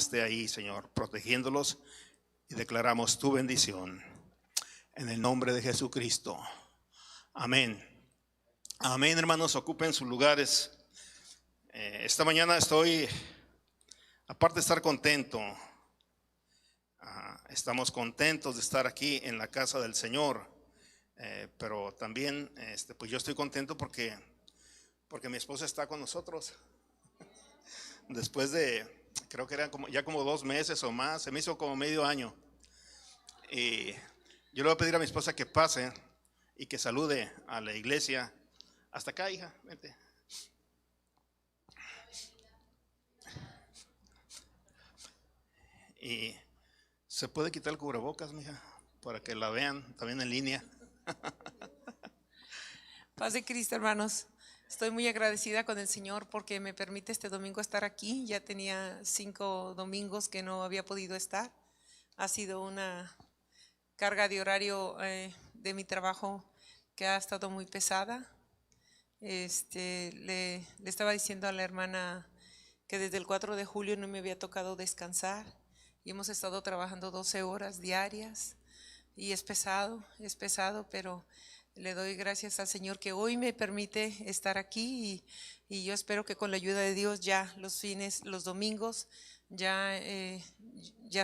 esté ahí, Señor, protegiéndolos, y declaramos tu bendición en el nombre de Jesucristo. Amén. Amén, hermanos, ocupen sus lugares. Esta mañana estoy, aparte de estar contento, estamos contentos de estar aquí en la casa del Señor, pero también pues yo estoy contento porque mi esposa está con nosotros. Después de, creo que eran como 2 meses o más, se me hizo como medio año. Y yo le voy a pedir a mi esposa que pase y que salude a la iglesia. Hasta acá, hija, vente. Y se puede quitar el cubrebocas, mija, para que la vean también en línea. Paz de Cristo, hermanos. Estoy muy agradecida con el Señor porque me permite este domingo estar aquí. Ya tenía 5 domingos que no había podido estar. Ha sido una carga de horario de mi trabajo que ha estado muy pesada. Le estaba diciendo a la hermana que desde el 4 de julio no me había tocado descansar y hemos estado trabajando 12 horas diarias y es pesado, pero le doy gracias al Señor que hoy me permite estar aquí y yo espero que con la ayuda de Dios ya los domingos ya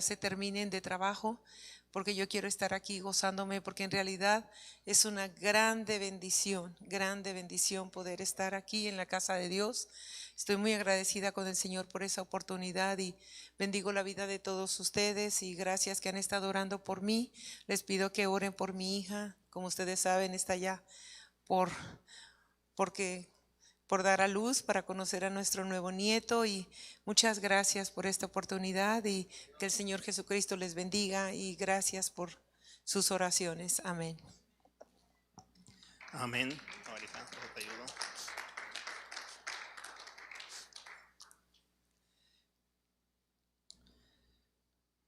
se terminen de trabajo, porque yo quiero estar aquí gozándome, porque en realidad es una grande bendición poder estar aquí en la casa de Dios. Estoy muy agradecida con el Señor por esa oportunidad y bendigo la vida de todos ustedes y gracias que han estado orando por mí. Les pido que oren por mi hija. Como ustedes saben, está ya por dar a luz para conocer a nuestro nuevo nieto, y muchas gracias por esta oportunidad y que el Señor Jesucristo les bendiga y gracias por sus oraciones. Amén. Amén. Ahorita te ayudo.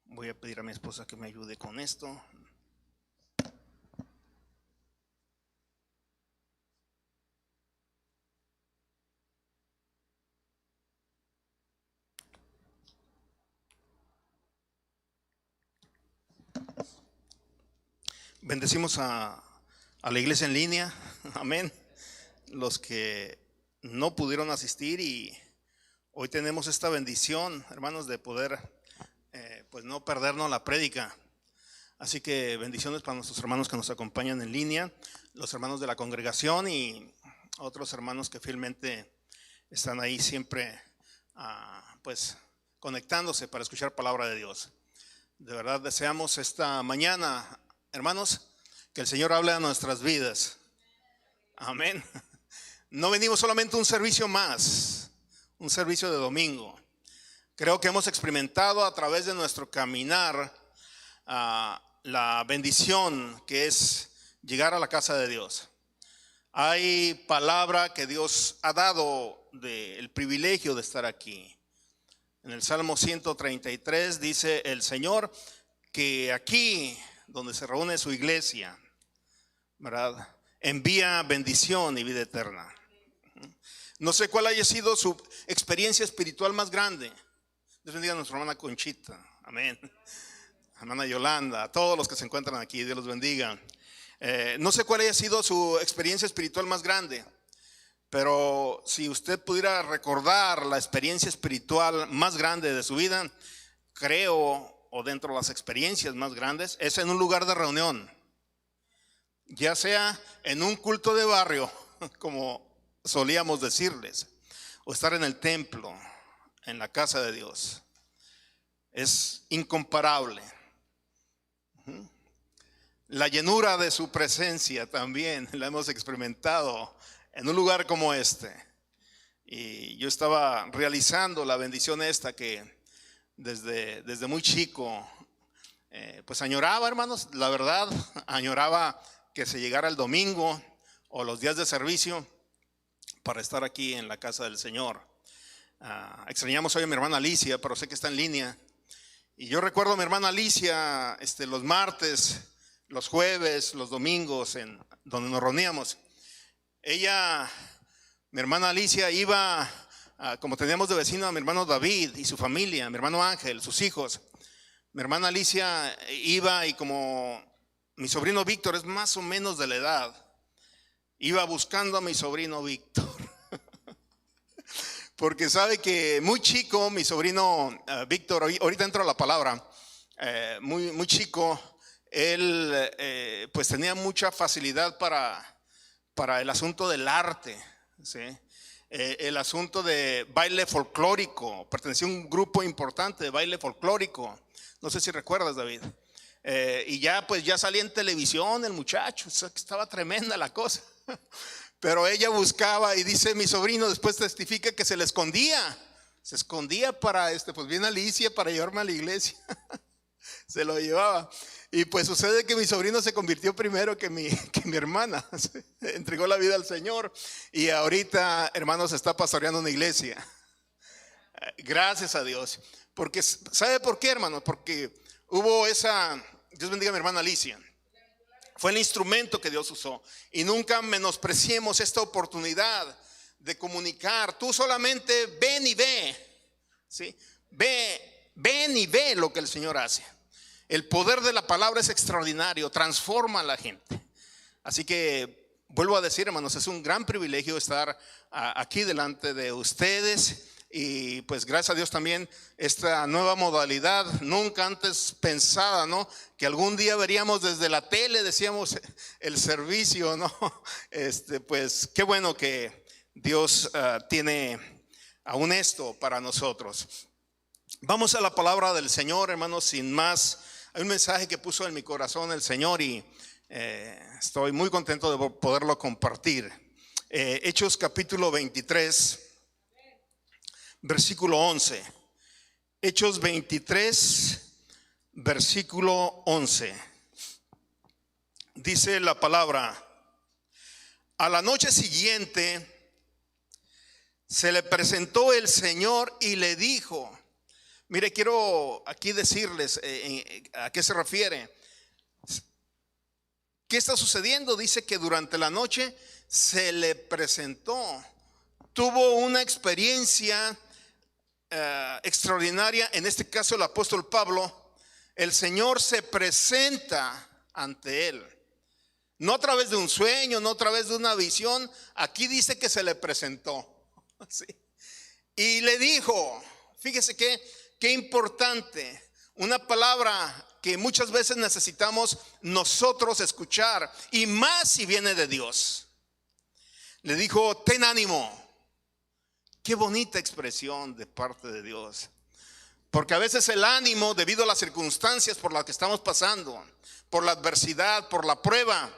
Voy a pedir a mi esposa que me ayude con esto. Bendecimos a la iglesia en línea, amén. Los que no pudieron asistir, y hoy tenemos esta bendición, hermanos, de poder pues no perdernos la prédica. Así que bendiciones para nuestros hermanos que nos acompañan en línea, los hermanos de la congregación y otros hermanos que fielmente están ahí siempre pues conectándose para escuchar palabra de Dios. De verdad deseamos esta mañana, hermanos, que el Señor hable a nuestras vidas. Amén. No venimos solamente a un servicio más, un servicio de domingo. Creo que hemos experimentado a través de nuestro caminar la bendición que es llegar a la casa de Dios. Hay palabra que Dios ha dado del privilegio de estar aquí. En el Salmo 133 dice el Señor que aquí donde se reúne su iglesia, ¿verdad?, envía bendición y vida eterna. No sé cuál haya sido su experiencia espiritual más grande. Dios bendiga a nuestra hermana Conchita, amén. Hermana Yolanda, a todos los que se encuentran aquí, Dios los bendiga. No sé cuál haya sido su experiencia espiritual más grande, pero si usted pudiera recordar la experiencia espiritual más grande de su vida, creo, o dentro de las experiencias más grandes, es en un lugar de reunión, ya sea en un culto de barrio, como solíamos decirles, o estar en el templo, en la casa de Dios. Es incomparable. La llenura de su presencia también la hemos experimentado en un lugar como este. Y yo estaba realizando la bendición esta que desde muy chico pues añoraba, hermanos, la verdad, añoraba que se llegara el domingo o los días de servicio para estar aquí en la casa del Señor. Extrañamos hoy a mi hermana Alicia, pero sé que está en línea. Y yo recuerdo a mi hermana Alicia los martes, los jueves, los domingos, en donde nos reuníamos. Ella, mi hermana Alicia, iba como teníamos de vecino a mi hermano David y su familia, mi hermano Ángel, sus hijos, mi hermana Alicia iba, y como mi sobrino Víctor es más o menos de la edad, iba buscando a mi sobrino Víctor. Porque sabe que muy chico, mi sobrino Víctor, ahorita entro a la palabra, muy chico, él pues tenía mucha facilidad para el asunto del arte, ¿sí? El asunto de baile folclórico, pertenecía a un grupo importante de baile folclórico, no sé si recuerdas, David. Y ya pues ya salía en televisión el muchacho, estaba tremenda la cosa. Pero ella buscaba, y dice mi sobrino, después testifica que se escondía para pues viene Alicia para llevarme a la iglesia. Se lo llevaba. Y pues sucede que mi sobrino se convirtió primero que mi hermana. Entregó la vida al Señor, y ahorita, hermanos, está pastoreando una iglesia. Gracias a Dios. Porque, ¿sabe por qué, hermanos? Porque hubo Dios bendiga a mi hermana Alicia. Fue el instrumento que Dios usó. Y nunca menospreciemos esta oportunidad de comunicar. Tú solamente ven y ve, ¿sí? Ven y ve lo que el Señor hace. El poder de la palabra es extraordinario, transforma a la gente. Así que vuelvo a decir, hermanos, es un gran privilegio estar aquí delante de ustedes. Y pues gracias a Dios también esta nueva modalidad, nunca antes pensada, ¿no? Que algún día veríamos desde la tele, decíamos, el servicio, ¿no? Pues qué bueno que Dios tiene aún esto para nosotros. Vamos a la palabra del Señor, hermanos, sin más. Hay un mensaje que puso en mi corazón el Señor, y estoy muy contento de poderlo compartir. Hechos capítulo 23. Versículo 11. Hechos 23, versículo 11. Dice la palabra: a la noche siguiente se le presentó el Señor y le dijo. Mire, quiero aquí decirles a qué se refiere. ¿Qué está sucediendo? Dice que durante la noche se le presentó. Tuvo una experiencia extraordinaria. En este caso el apóstol Pablo, el Señor se presenta ante él, no a través de un sueño, no a través de una visión. Aquí dice que se le presentó, ¿sí? Y le dijo, fíjese qué importante, una palabra que muchas veces necesitamos nosotros escuchar, y más si viene de Dios. Le dijo: ten ánimo. Qué bonita expresión de parte de Dios. Porque a veces el ánimo, debido a las circunstancias por las que estamos pasando, por la adversidad, por la prueba,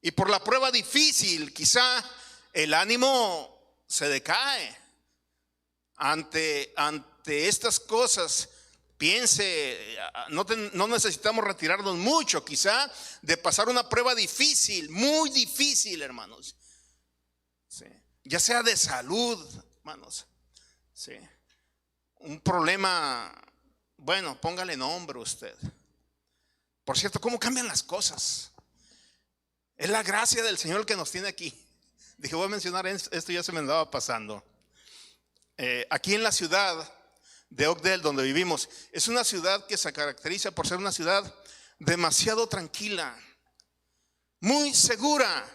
y por la prueba difícil, quizá el ánimo se decae ante estas cosas. Piense, no necesitamos retirarnos mucho, quizá, de pasar una prueba difícil, muy difícil, hermanos. Sí. Ya sea de salud, hermanos, sí. Un problema, bueno, póngale nombre usted. Por cierto, ¿cómo cambian las cosas? Es la gracia del Señor el que nos tiene aquí. Dije, voy a mencionar esto, ya se me andaba pasando. Aquí en la ciudad de Oakdale, donde vivimos, es una ciudad que se caracteriza por ser una ciudad demasiado tranquila, muy segura.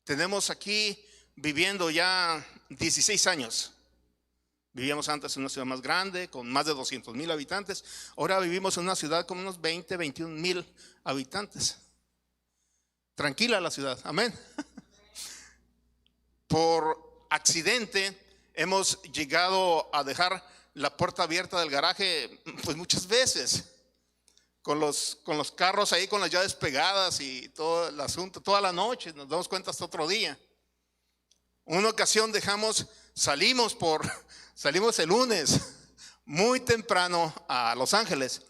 Tenemos aquí viviendo ya 16 años. Vivíamos antes en una ciudad más grande, con más de 200,000 habitantes. Ahora vivimos en una ciudad con unos 20, 21,000 habitantes. Tranquila la ciudad, amén. Por accidente hemos llegado a dejar la puerta abierta del garaje pues muchas veces, con los carros ahí con las llaves pegadas y todo el asunto, toda la noche. Nos damos cuenta hasta otro día. Una ocasión salimos el lunes muy temprano a Los Ángeles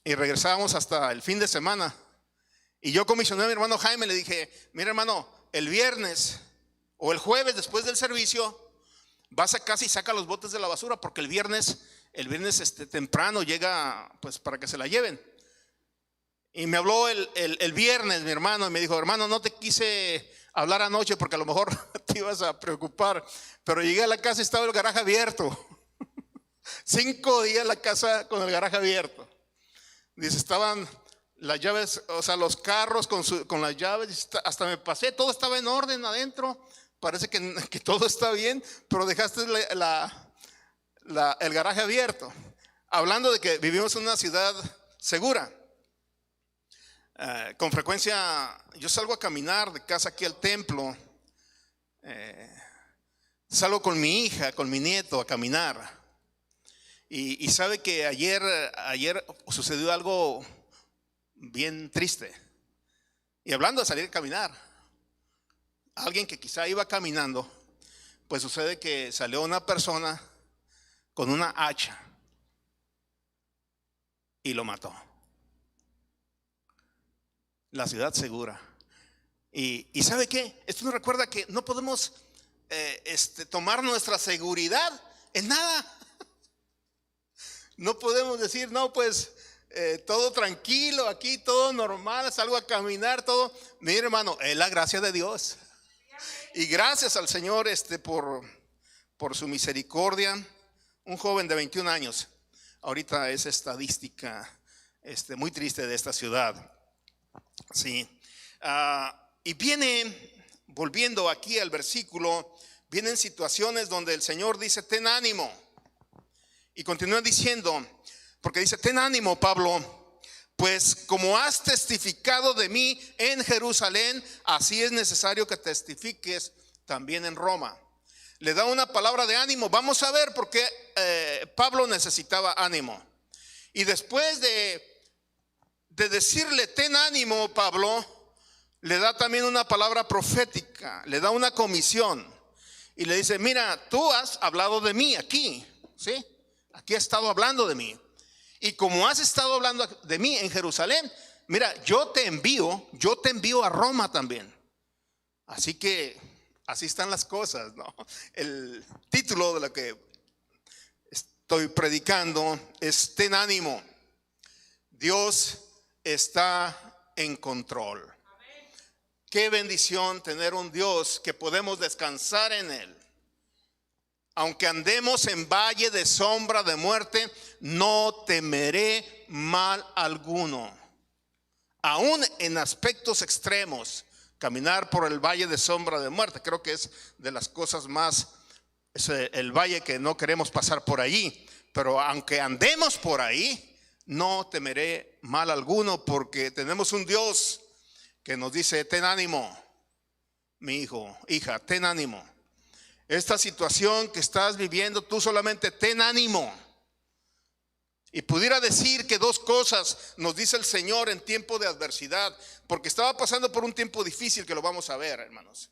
y regresábamos hasta el fin de semana. Y yo comisioné a mi hermano Jaime, le dije: mira, hermano, el viernes o el jueves después del servicio vas a casa y saca los botes de la basura, porque el viernes temprano llega pues para que se la lleven. Y me habló el viernes mi hermano y me dijo: hermano, no te quise hablar anoche porque a lo mejor te ibas a preocupar. Pero llegué a la casa y estaba el garaje abierto. 5 días la casa con el garaje abierto. Dice, estaban las llaves, o sea, los carros con las llaves, hasta me pasé, todo estaba en orden adentro. Parece que todo está bien, pero dejaste el garaje abierto. Hablando de que vivimos en una ciudad segura. Con frecuencia yo salgo a caminar de casa aquí al templo. Salgo con mi hija, con mi nieto a caminar. Y sabe que ayer sucedió algo bien triste. Y hablando de salir a caminar, alguien que quizá iba caminando, pues sucede que salió una persona con una hacha y lo mató. La ciudad segura. Y ¿sabe qué? Esto nos recuerda que no podemos tomar nuestra seguridad en nada. No podemos decir, no, pues todo tranquilo, aquí todo normal, salgo a caminar, todo. Mire, hermano, es la gracia de Dios. Y gracias al Señor por su misericordia. Un joven de 21 años, ahorita es estadística muy triste de esta ciudad. Sí. Y volviendo aquí al versículo, vienen situaciones donde el Señor dice, ten ánimo. Y continúa diciendo, porque dice, ten ánimo, Pablo, pues como has testificado de mí en Jerusalén, así es necesario que testifiques también en Roma. Le da una palabra de ánimo. Vamos a ver por qué Pablo necesitaba ánimo. Y después de decirle, ten ánimo, Pablo, le da también una palabra profética, le da una comisión. Y le dice, mira, tú has hablado de mí aquí, ¿sí? Aquí has estado hablando de mí. Y como has estado hablando de mí en Jerusalén, mira, yo te envío a Roma también. Así que así están las cosas, ¿no? El título de lo que estoy predicando es ten ánimo. Dios está en control. Qué bendición tener un Dios que podemos descansar en Él. Aunque andemos en valle de sombra de muerte, no temeré mal alguno. Aún en aspectos extremos, caminar por el valle de sombra de muerte, creo que es de las cosas más, es el valle que no queremos pasar por allí. Pero aunque andemos por ahí, no temeré mal alguno, porque tenemos un Dios que nos dice, ten ánimo, mi hijo, hija, ten ánimo. Esta situación que estás viviendo, tú solamente ten ánimo. Y pudiera decir que 2 cosas nos dice el Señor en tiempo de adversidad, porque estaba pasando por un tiempo difícil que lo vamos a ver, hermanos.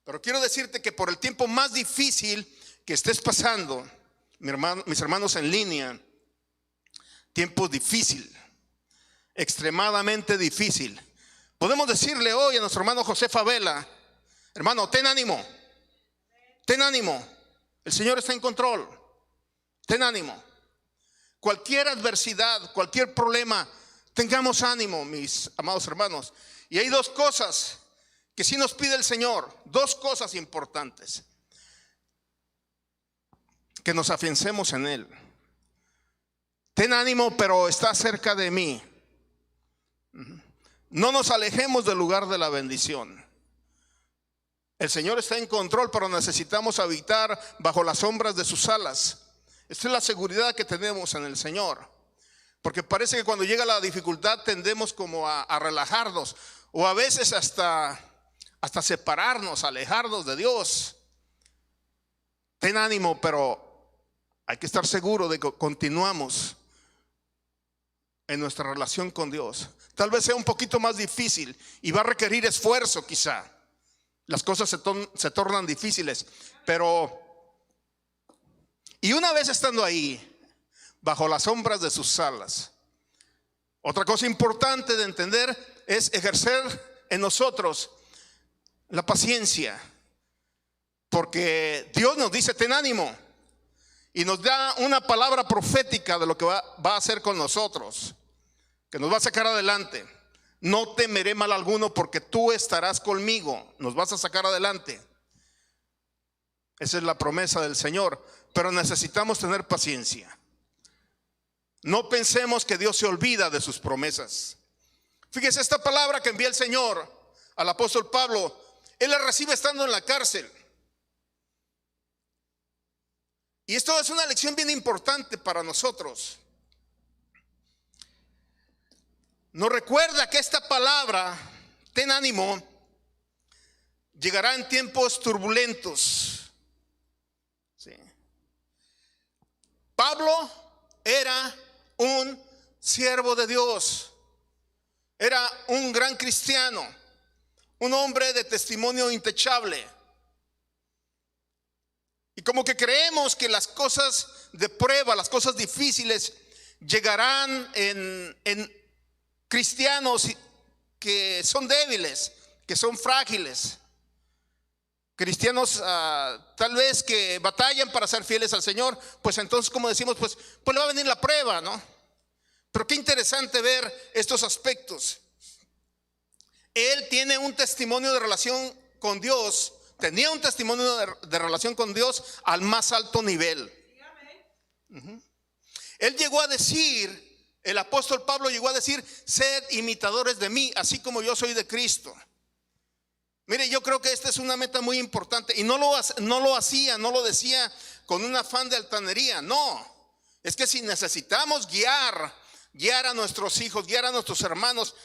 Pero quiero decirte que por el tiempo más difícil que estés pasando, mis hermanos en línea, tiempo difícil, extremadamente difícil. Podemos decirle hoy a nuestro hermano José Favela, hermano, ten ánimo. Ten ánimo, el Señor está en control. Ten ánimo. Cualquier adversidad, cualquier problema, tengamos ánimo, mis amados hermanos. Y hay 2 cosas que sí nos pide el Señor, 2 cosas importantes. Que nos afiancemos en Él. Ten ánimo, pero está cerca de mí. No nos alejemos del lugar de la bendición. El Señor está en control, pero necesitamos habitar bajo las sombras de sus alas. Esta es la seguridad que tenemos en el Señor. Porque parece que cuando llega la dificultad tendemos como a relajarnos, o a veces hasta separarnos, alejarnos de Dios. Ten ánimo, pero hay que estar seguro de que continuamos en nuestra relación con Dios. Tal vez sea un poquito más difícil y va a requerir esfuerzo quizá. Las cosas se tornan difíciles, y una vez estando ahí, bajo las sombras de sus alas, otra cosa importante de entender es ejercer en nosotros la paciencia, porque Dios nos dice ten ánimo y nos da una palabra profética de lo que va a hacer con nosotros, que nos va a sacar adelante. No temeré mal alguno porque tú estarás conmigo. Nos vas a sacar adelante. Esa es la promesa del Señor, pero necesitamos tener paciencia. No pensemos que Dios se olvida de sus promesas. Fíjese, esta palabra que envía el Señor al apóstol Pablo, él la recibe estando en la cárcel. Y esto es una lección bien importante para nosotros. Nos recuerda que esta palabra, ten ánimo, llegará en tiempos turbulentos. Sí. Pablo era un siervo de Dios, era un gran cristiano, un hombre de testimonio intachable. Y como que creemos que las cosas de prueba, las cosas difíciles llegarán en cristianos que son débiles, que son frágiles. Cristianos tal vez que batallan para ser fieles al Señor, pues entonces como decimos, pues le va a venir la prueba, ¿no? Pero qué interesante ver estos aspectos. Él tiene un testimonio de relación con Dios, tenía un testimonio de relación con Dios al más alto nivel. Él llegó a decir, el apóstol Pablo llegó a decir, sed imitadores de mí, así como yo soy de Cristo. Mire, yo creo que esta es una meta muy importante y no lo decía con un afán de altanería, no. Es que si necesitamos guiar a nuestros hijos, guiar a nuestros hermanos,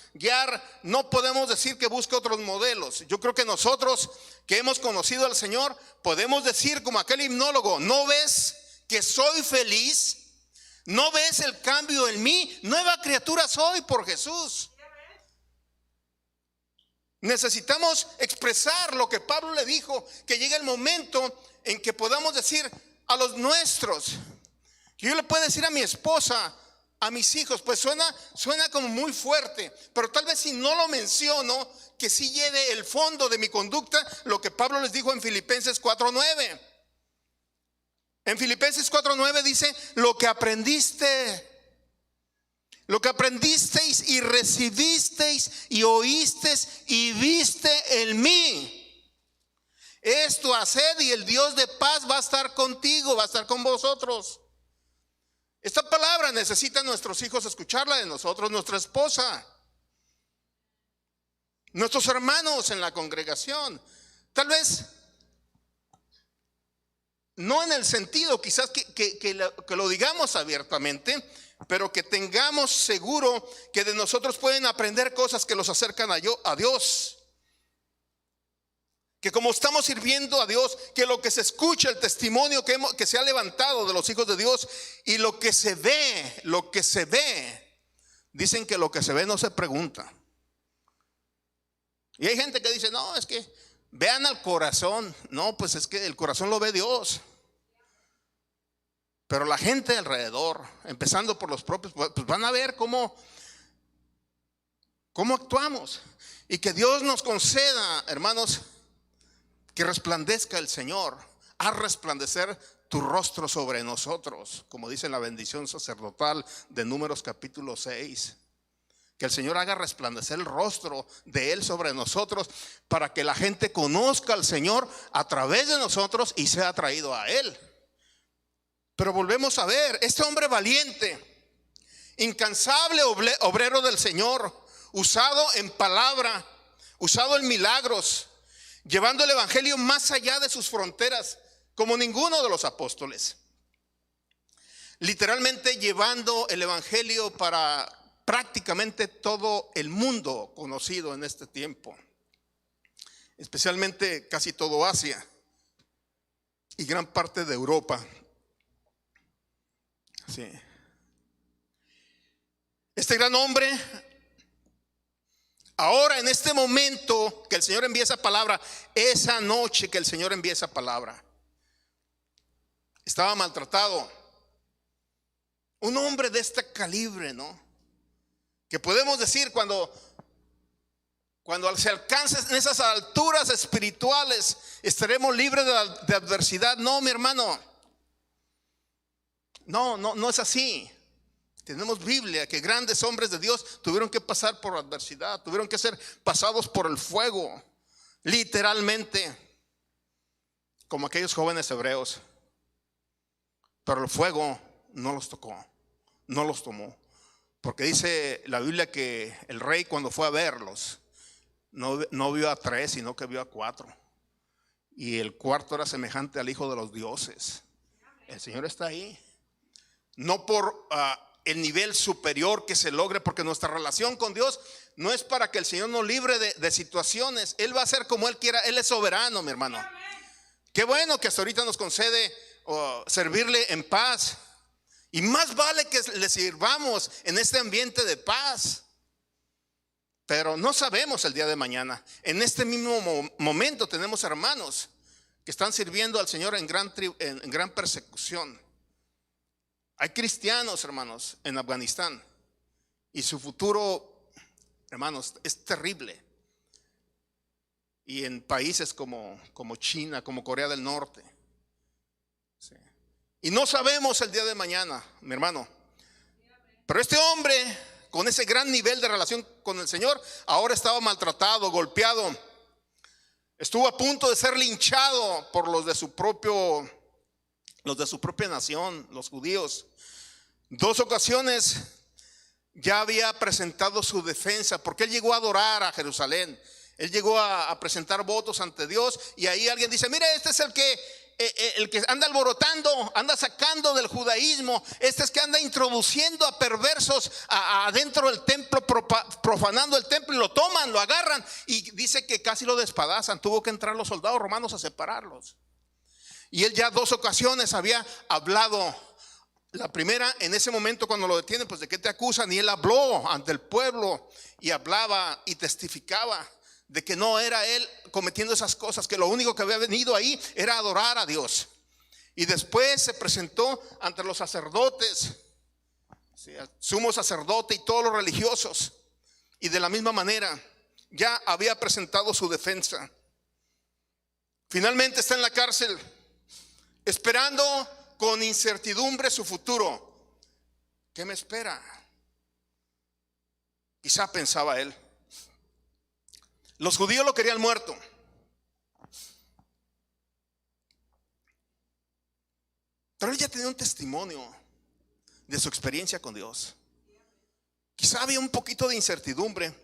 no podemos decir que busque otros modelos. Yo creo que nosotros que hemos conocido al Señor podemos decir como aquel himnólogo, ¿no ves que soy feliz? ¿No ves el cambio en mí? Nueva criatura soy por Jesús. Necesitamos expresar lo que Pablo le dijo, que llegue el momento en que podamos decir a los nuestros, que yo le puedo decir a mi esposa, a mis hijos, pues suena como muy fuerte, pero tal vez si no lo menciono, que sí lleve el fondo de mi conducta, lo que Pablo les dijo en Filipenses 4:9. En Filipenses 4:9 dice, lo que aprendisteis y recibisteis y oísteis y viste en mí, esto haced y el Dios de paz va a estar contigo, va a estar con vosotros. Esta palabra necesitan nuestros hijos escucharla de nosotros, nuestra esposa, nuestros hermanos en la congregación. Tal vez no en el sentido quizás que lo digamos abiertamente, pero que tengamos seguro que de nosotros pueden aprender cosas que los acercan a Dios. Que como estamos sirviendo a Dios, que lo que se escucha, el testimonio que se ha levantado de los hijos de Dios y lo que se ve, dicen que lo que se ve no se pregunta. Y hay gente que dice, no, es que vean al corazón. No, pues es que el corazón lo ve Dios. Pero la gente alrededor, empezando por los propios, pues van a ver cómo actuamos. Y que Dios nos conceda, hermanos, que resplandezca el Señor, haz resplandecer tu rostro sobre nosotros, como dice en la bendición sacerdotal de Números capítulo 6. Que el Señor haga resplandecer el rostro de Él sobre nosotros, para que la gente conozca al Señor a través de nosotros y sea atraído a Él. Pero volvemos a ver, este hombre valiente, incansable obrero del Señor, usado en palabra, usado en milagros, llevando el evangelio más allá de sus fronteras, como ninguno de los apóstoles. Literalmente llevando el evangelio para prácticamente todo el mundo conocido en este tiempo, especialmente casi todo Asia y gran parte de Europa. Sí. Este gran hombre, ahora en este momento que el Señor envía esa palabra, esa noche que el Señor envía esa palabra, estaba maltratado. Un hombre de este calibre, ¿no? Que podemos decir cuando se alcancen esas alturas espirituales, estaremos libres de adversidad. No, mi hermano, no es así. Tenemos Biblia que grandes hombres de Dios tuvieron que pasar por adversidad, tuvieron que ser pasados por el fuego, literalmente. como aquellos jóvenes hebreos, pero el fuego no los tocó, no los tomó. Porque dice la Biblia que el rey, cuando fue a verlos, no vio a 3, sino que vio a 4. Y el cuarto era semejante al Hijo de los dioses. El Señor está ahí. No por el nivel superior que se logre, porque nuestra relación con Dios no es para que el Señor nos libre de situaciones. Él va a hacer como Él quiera. Él es soberano, mi hermano. Qué bueno que hasta ahorita nos concede servirle en paz. Y más vale que le sirvamos en este ambiente de paz. Pero no sabemos el día de mañana. En este mismo momento tenemos hermanos que están sirviendo al Señor en gran persecución. Hay cristianos, hermanos, en Afganistán. Y su futuro, hermanos, es terrible. Y en países como China, como Corea del Norte. Sí. Y no sabemos el día de mañana, mi hermano. Pero este hombre, con ese gran nivel de relación con el Señor, ahora estaba maltratado, golpeado. Estuvo a punto de ser linchado por los de su propia nación, los judíos. 2 ocasiones ya había presentado su defensa, porque él llegó a adorar a Jerusalén. Él llegó a presentar votos ante Dios, y ahí alguien dice: mire, este es el que anda alborotando, anda sacando del judaísmo. Este es que anda introduciendo a perversos adentro del templo, profanando el templo, y lo toman, lo agarran, y dice que casi lo despedazan. Tuvo que entrar los soldados romanos a separarlos. Y él ya 2 ocasiones había hablado. La primera, en ese momento cuando lo detienen, pues ¿de qué te acusan? Y él habló ante el pueblo y hablaba y testificaba de que no era él cometiendo esas cosas, que lo único que había venido ahí era adorar a Dios. Y después se presentó ante los sacerdotes, sumo sacerdote y todos los religiosos, y de la misma manera ya había presentado su defensa. Finalmente está en la cárcel, esperando con incertidumbre su futuro. ¿Qué me espera? Quizá pensaba él. Los judíos lo querían muerto. Pero él ya tenía un testimonio de su experiencia con Dios. Quizá había un poquito de incertidumbre,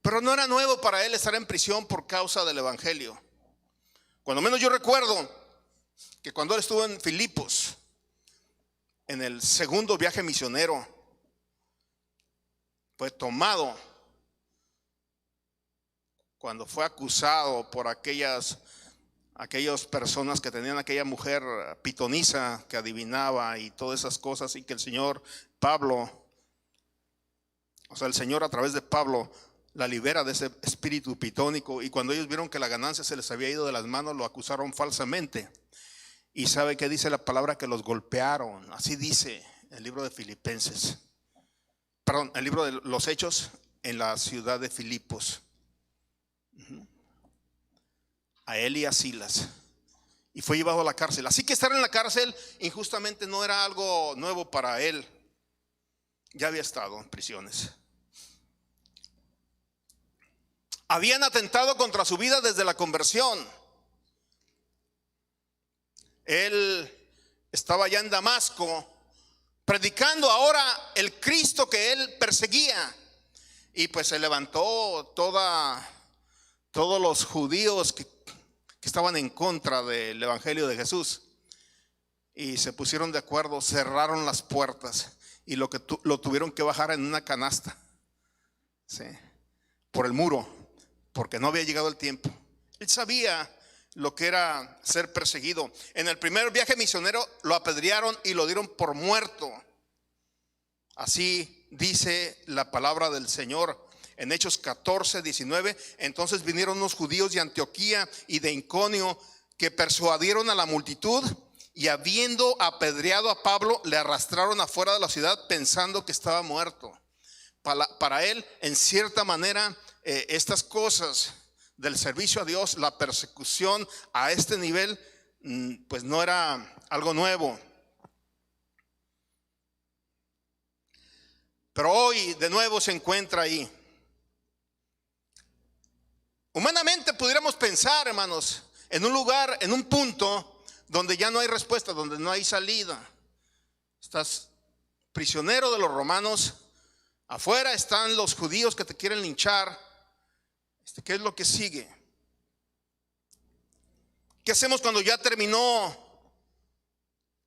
pero no era nuevo para él estar en prisión por causa del evangelio. Cuando menos yo recuerdo que cuando él estuvo en Filipos, en el segundo viaje misionero, fue tomado cuando fue acusado por aquellas personas que tenían aquella mujer pitonisa que adivinaba y todas esas cosas, y que el Señor el Señor a través de Pablo la libera de ese espíritu pitónico. Y cuando ellos vieron que la ganancia se les había ido de las manos, lo acusaron falsamente. Y sabe que dice la palabra, que los golpearon. Así dice el libro de Filipenses, perdón, el libro de los Hechos, en la ciudad de Filipos. A él y a Silas, y fue llevado a la cárcel. Así que estar en la cárcel injustamente no era algo nuevo para él. Ya había estado en prisiones. Habían atentado contra su vida desde la conversión. Él estaba ya en Damasco, predicando ahora el Cristo que él perseguía. Y pues se levantó todos los judíos que estaban en contra del evangelio de Jesús, y se pusieron de acuerdo, cerraron las puertas, y lo tuvieron que bajar en una canasta, ¿sí?, por el muro, porque no había llegado el tiempo. Él sabía lo que era ser perseguido. En el primer viaje misionero lo apedrearon y lo dieron por muerto. Así dice la palabra del Señor en Hechos 14:19. Entonces vinieron unos judíos de Antioquía y de Iconio, que persuadieron a la multitud, y habiendo apedreado a Pablo, le arrastraron afuera de la ciudad, pensando que estaba muerto. Para él, en cierta manera, estas cosas del servicio a Dios, la persecución a este nivel, pues no era algo nuevo. Pero hoy de nuevo se encuentra ahí. Humanamente pudiéramos pensar, hermanos, en un lugar, en un punto donde ya no hay respuesta, donde no hay salida. Estás prisionero de los romanos. Afuera están los judíos que te quieren linchar. ¿Qué es lo que sigue? ¿Qué hacemos cuando ya terminó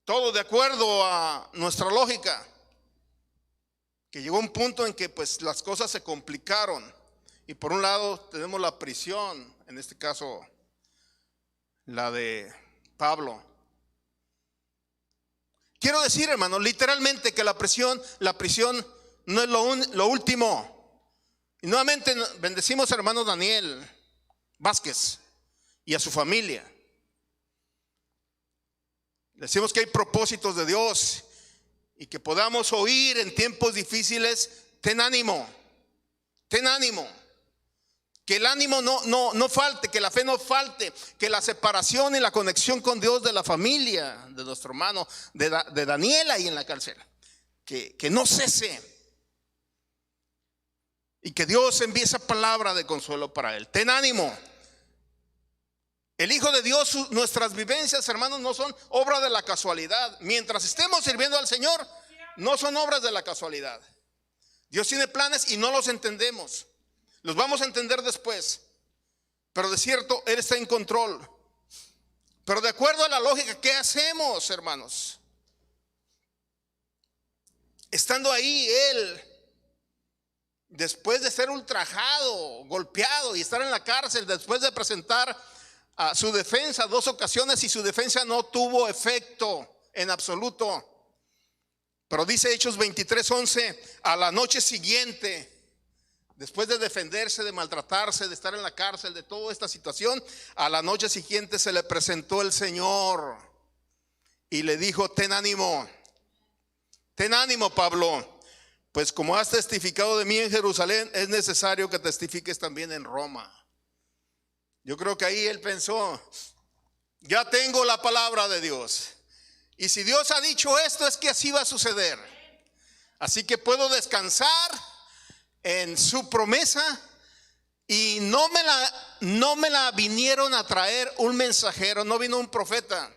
todo de acuerdo a nuestra lógica? Que llegó un punto en que pues las cosas se complicaron. Y por un lado tenemos la prisión, en este caso la de Pablo. Quiero decir, hermano, literalmente que la prisión no es lo último. Y nuevamente bendecimos al hermano Daniel Vázquez y a su familia. Decimos que hay propósitos de Dios y que podamos oír en tiempos difíciles: ten ánimo, ten ánimo. Que el ánimo no falte, que la fe no falte, que la separación y la conexión con Dios de la familia de nuestro hermano, de Daniel ahí en la cárcel, que no cese. Y que Dios envíe esa palabra de consuelo para él. Ten ánimo. El Hijo de Dios, nuestras vivencias, hermanos, no son obra de la casualidad. Mientras estemos sirviendo al Señor, no son obras de la casualidad. Dios tiene planes y no los entendemos. Los vamos a entender después. Pero de cierto, Él está en control. Pero de acuerdo a la lógica, ¿qué hacemos, hermanos? Estando ahí Él, después de ser ultrajado, golpeado y estar en la cárcel, después de presentar a su defensa 2 ocasiones, y su defensa no tuvo efecto en absoluto. Pero dice Hechos 23:11, a la noche siguiente, después de defenderse, de maltratarse, de estar en la cárcel, de toda esta situación, a la noche siguiente se le presentó el Señor y le dijo: ten ánimo, Pablo, pues como has testificado de mí en Jerusalén, es necesario que testifiques también en Roma. Yo creo que ahí él pensó: ya tengo la palabra de Dios, y si Dios ha dicho esto, es que así va a suceder. Así que puedo descansar en su promesa. Y no me la vinieron a traer un mensajero, no vino un profeta,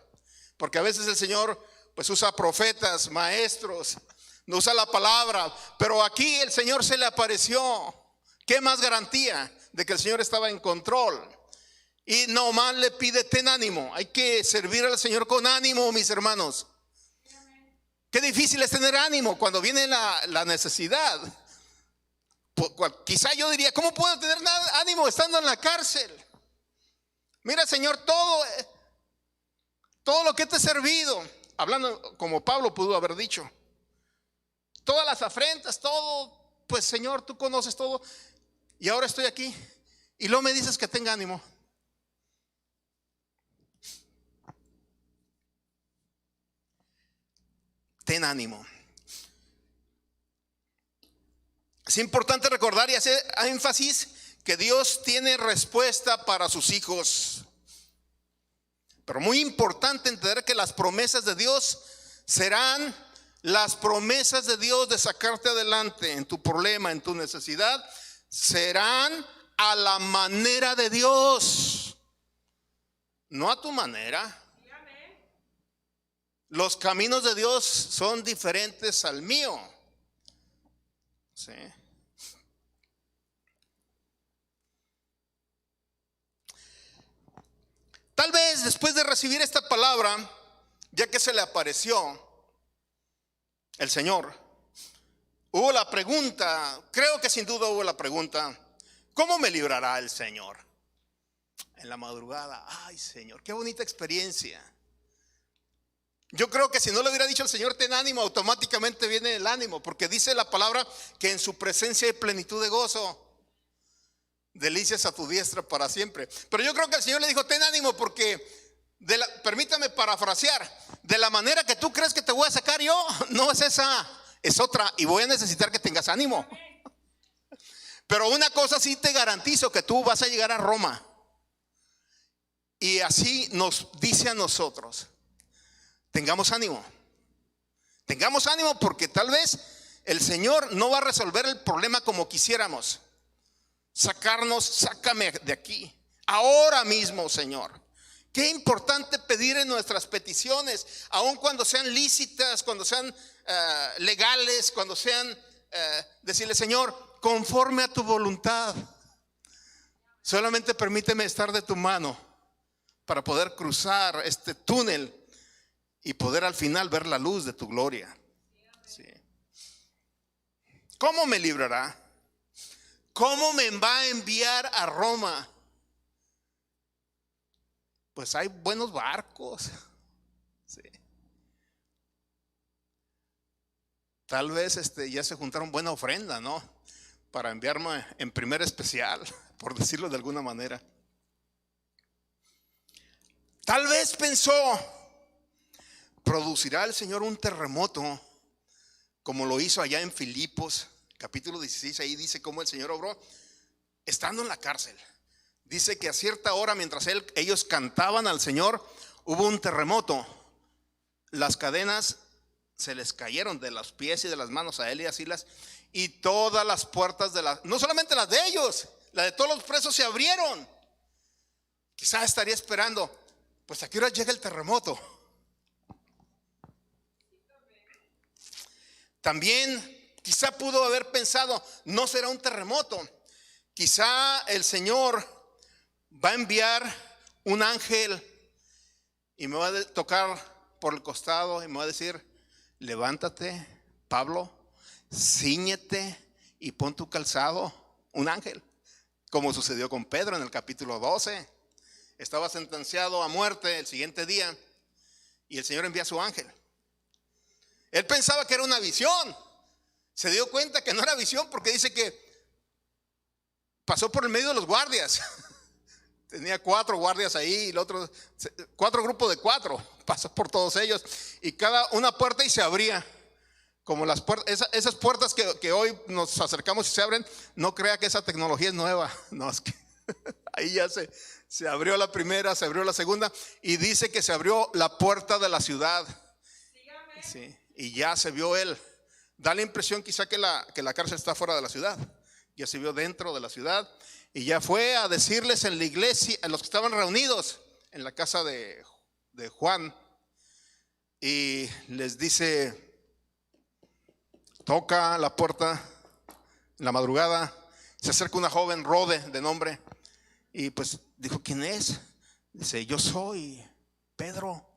porque a veces el Señor pues usa profetas, maestros, no usa la palabra, pero aquí el Señor se le apareció. ¿Qué más garantía de que el Señor estaba en control? Y nomás le pide: ten ánimo. Hay que servir al Señor con ánimo, mis hermanos. Qué difícil es tener ánimo cuando viene la necesidad. Quizá yo diría: ¿cómo puedo tener ánimo estando en la cárcel? Mira, Señor, todo lo que te he servido, hablando como Pablo pudo haber dicho, todas las afrentas, todo, pues Señor, tú conoces todo, y ahora estoy aquí y luego me dices que tenga ánimo. Ten ánimo. Es importante recordar y hacer énfasis que Dios tiene respuesta para sus hijos. Pero muy importante entender que las promesas de Dios serán las promesas de Dios de sacarte adelante en tu problema, en tu necesidad. Serán a la manera de Dios, no a tu manera. Los caminos de Dios son diferentes al mío. Sí. Tal vez después de recibir esta palabra, ya que se le apareció el Señor, hubo la pregunta, creo que sin duda hubo la pregunta: ¿cómo me librará el Señor? En la madrugada, ay Señor, qué bonita experiencia. Yo creo que si no le hubiera dicho al Señor ten ánimo, automáticamente viene el ánimo, porque dice la palabra que en su presencia hay plenitud de gozo, delicias a tu diestra para siempre. Pero yo creo que el Señor le dijo ten ánimo porque, permítame parafrasear, de la manera que tú crees que te voy a sacar yo, no es esa, es otra, y voy a necesitar que tengas ánimo. Pero una cosa sí te garantizo, que tú vas a llegar a Roma. Y así nos dice a nosotros: tengamos ánimo. Tengamos ánimo porque tal vez el Señor no va a resolver el problema como quisiéramos. Sácame de aquí ahora mismo, Señor. Qué importante pedir en nuestras peticiones, aun cuando sean lícitas, cuando sean legales, cuando sean decirle: Señor, conforme a tu voluntad, solamente permíteme estar de tu mano para poder cruzar este túnel y poder al final ver la luz de tu gloria. Sí. ¿Cómo me librará? ¿Cómo me va a enviar a Roma? Pues hay buenos barcos. Sí. Tal vez ya se juntaron buena ofrenda, ¿no? Para enviarme en primer especial, por decirlo de alguna manera. Tal vez pensó: ¿producirá el Señor un terremoto como lo hizo allá en Filipos, capítulo 16? Ahí dice cómo el Señor obró estando en la cárcel. Dice que a cierta hora, mientras ellos cantaban al Señor, hubo un terremoto. Las cadenas se les cayeron de los pies y de las manos a él y a Silas, y todas las puertas no solamente las de ellos, la de todos los presos se abrieron. Quizás estaría esperando: pues a qué hora llega el terremoto. También quizá pudo haber pensado: no será un terremoto, quizá el Señor va a enviar un ángel y me va a tocar por el costado y me va a decir: levántate, Pablo, cíñete y pon tu calzado. Un ángel, como sucedió con Pedro en el capítulo 12. Estaba sentenciado a muerte el siguiente día y el Señor envía a su ángel. Él pensaba que era una visión. Se dio cuenta que no era visión, porque dice que pasó por el medio de los guardias. Tenía 4 guardias ahí, y el otro 4 grupos de 4. Pasó por todos ellos y cada una puerta y se abría. Como las puertas, esas puertas que hoy nos acercamos y se abren. No crea que esa tecnología es nueva. No, es que ahí ya se abrió la primera, se abrió la segunda, y dice que se abrió la puerta de la ciudad. Sí, y ya se vio él. Da la impresión quizá que la cárcel está fuera de la ciudad. Ya se vio dentro de la ciudad y ya fue a decirles en la iglesia, a los que estaban reunidos en la casa de Juan, y les dice: toca la puerta en la madrugada. Se acerca una joven, Rode de nombre, y pues dijo: ¿quién es? Dice: yo soy Pedro.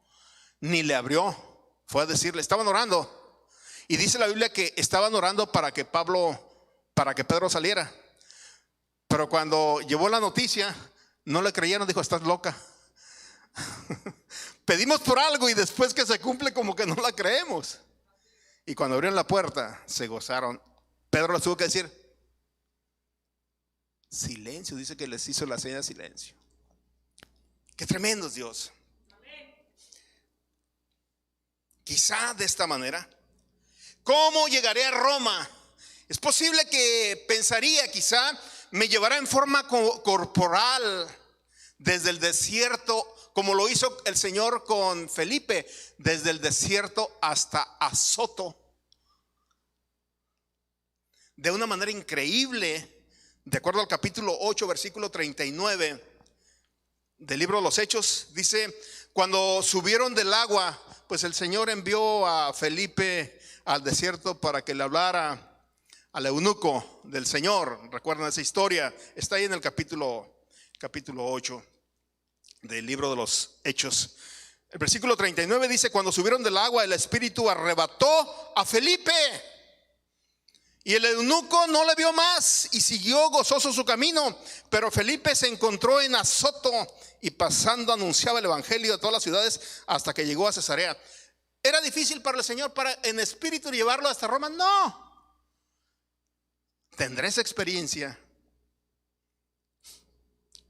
Ni le abrió. Fue a decirle, estaban orando, y dice la Biblia que estaban orando para que Pedro saliera. Pero cuando llevó la noticia, no le creyeron. Dijo: estás loca. Pedimos por algo y después que se cumple, como que no la creemos. Y cuando abrieron la puerta, se gozaron. Pedro les tuvo que decir: silencio. Dice que les hizo la seña de silencio. Qué tremendo es Dios. Quizá de esta manera: ¿cómo llegaré a Roma? Es posible que pensaría: quizá me llevará en forma corporal desde el desierto, como lo hizo el Señor con Felipe, desde el desierto hasta Azoto. De una manera increíble, de acuerdo al capítulo 8, versículo 39 del libro de los Hechos, dice: cuando subieron del agua, pues el Señor envió a Felipe al desierto para que le hablara al eunuco del Señor. ¿Recuerdan esa historia? Está ahí en el capítulo 8 del libro de los Hechos. El versículo 39 dice: cuando subieron del agua, el Espíritu arrebató a Felipe, y el eunuco no le vio más y siguió gozoso su camino. Pero Felipe se encontró en Azoto, y pasando anunciaba el evangelio de todas las ciudades hasta que llegó a Cesarea. ¿Era difícil para el Señor en espíritu llevarlo hasta Roma? No. Tendré esa experiencia.